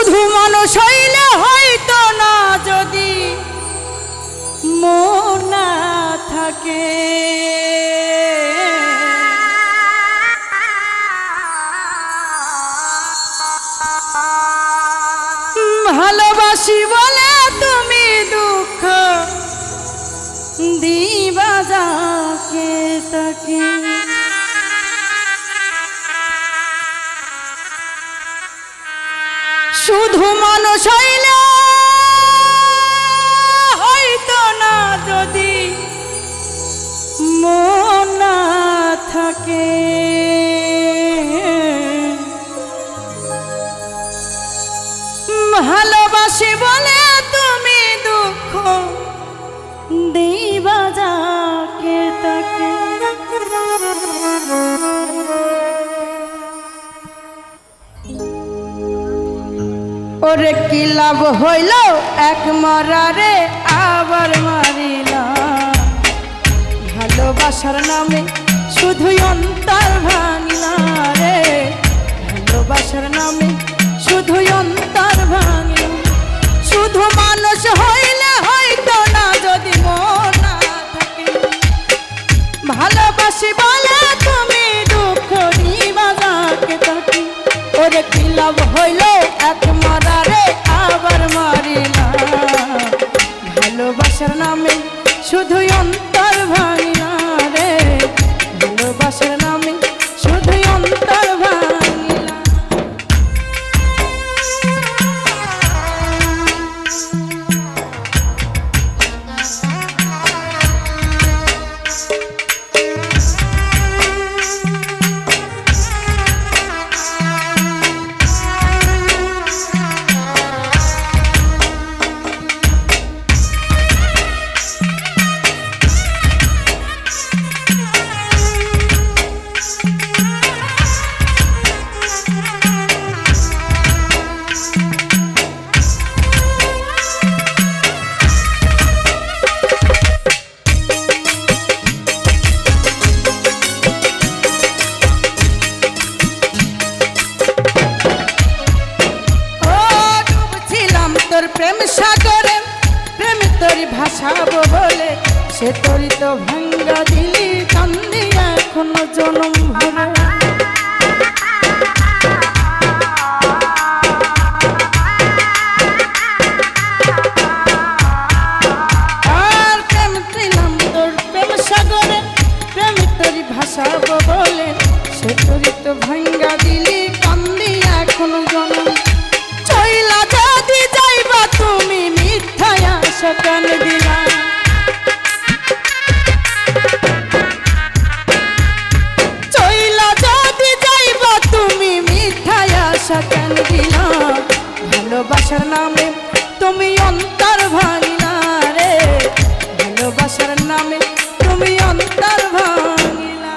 শুধু মানুষ হইলে হয়তো না যদি মন না থাকে, ভালোবাসি বলে তুমি দুঃখ দিবা যাকে তাকে। শুধু মানুষ হইলে হয়তো না যদি মন না থাকে, ভালোবাসি বলে তুমি দুঃখ দিবা যাকে তাকে। ওরে কি লাভ হইল এক মরারে আবার মারিলা, ভালোবাসার নামে শুধুই অন্তর ভাঙিলা রে, ভালোবাসার নামে শুধুই অন্তর ভাঙিলা। শুধু মানুষ হইলে হয়তো না যদি মন না থাকে, ভালোবাসি বলে তুমি দুঃখ দিবা যাকে তাকে। ওরে কি লাভ হইল এক মরারে আবার মারিলা, ভালোবাসার নামে শুধুই অন্তর ভাঙিলা রে, ভালোবাসার নামে শুধুই অন্তর ভাঙিলা। প্রেম সাগরে প্রেম তোরি ভাসাবো বলে সে তোরি তো ভাঙ্গা দিলি কান্দি এখনো জনম ভরে। আর প্রেম ছিলাম তোর প্রেম সাগরে প্রেম তোরি ভাসাবো বলে সে তোরি তো ভাঙ্গা দিলি কান্দি এখনো জনম। চইলা যদি যাইবা তুমি মিথ্যায় আশা কেন দিলা, চইলা যদি যাইবা তুমি মিথ্যায় আশা কেন দিলা, ভালোবাসার নামে তুমি অন্তর ভাঙিলা রে, ভালোবাসার নামে তুমি অন্তর ভাঙিলা।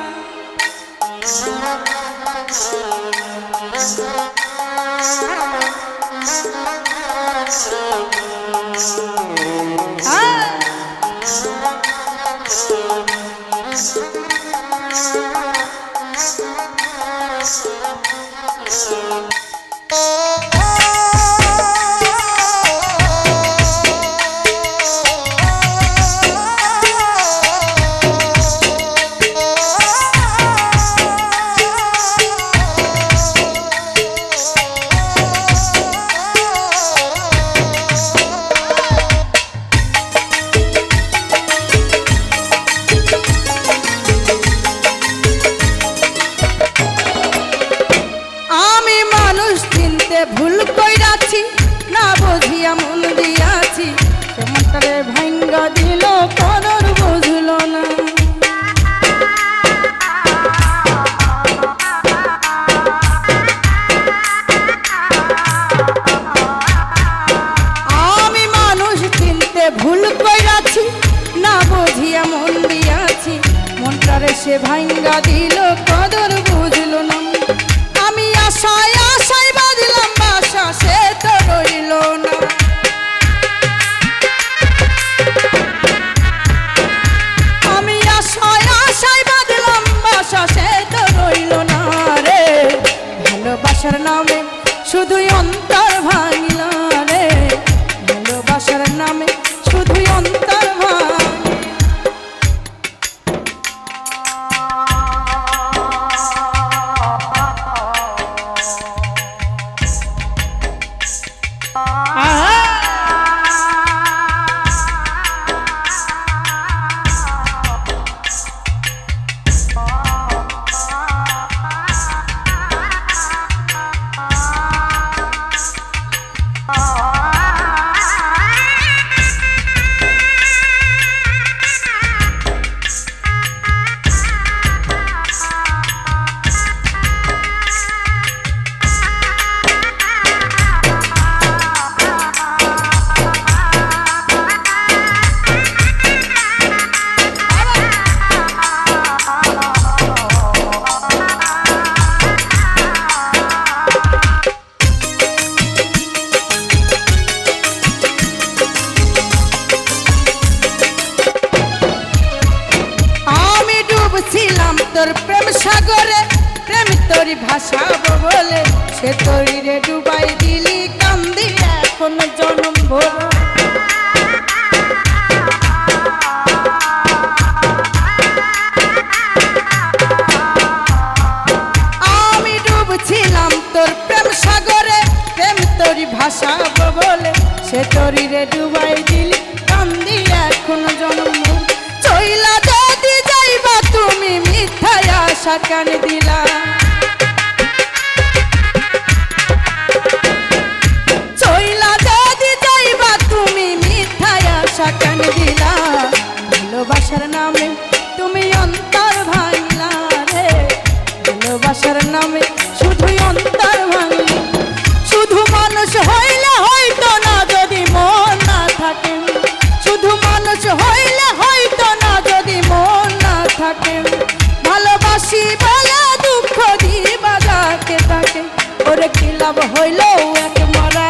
ভুল কইরাছি না বুঝিয়া মন দিয়াছি, কেমনটারে ভাঙ্গা দিল কদর বুঝল না। আমি মানুষ চিনতে ভুল কইরাছি না বুঝিয়া মন দিয়াছি, মনটারে সে ভাঙ্গা দিল কদর বুঝল না। আমি আশায় আশায় বাঁধলাম বাসা সে তো রইল না, আমি আশায় আশায় বাঁধলাম বাসা সে তো রইল না রে, ভালোবাসার নামে শুধুই অন্তর ভাঙ তোরই ভাসাবো বলে সে তোরই রে ডুবাই দিলি কান্দি এখন জনম ভোর আমি ডুবছিলাম তোর প্রেম সাগরে প্রেম তোরই ভাসাবো বলে সে তোরই রে ডুবাই দিলি কান্দি এখন জনম ভোর চইলা যদি যাইবা তুমি মিথ্যায় আশা কেন দিলা চইলা যদি যাইবা তুমি মিথ্যায় আশা কেন দিলা ভালোবাসার নামে তুমি অন্তর ভাঙলা রে ভালোবাসার নামে শুধুই অন্তর ভাঙলি শুধু মানুষ হইলে হয়তো না যদি মন না থাকে শুধু মানুষ হইলে হয়তো না যদি মন না থাকে ভালোবাসি বলে দুঃখ দিবা যাকে তাকে ওরে কি লাভ হইল এক মরা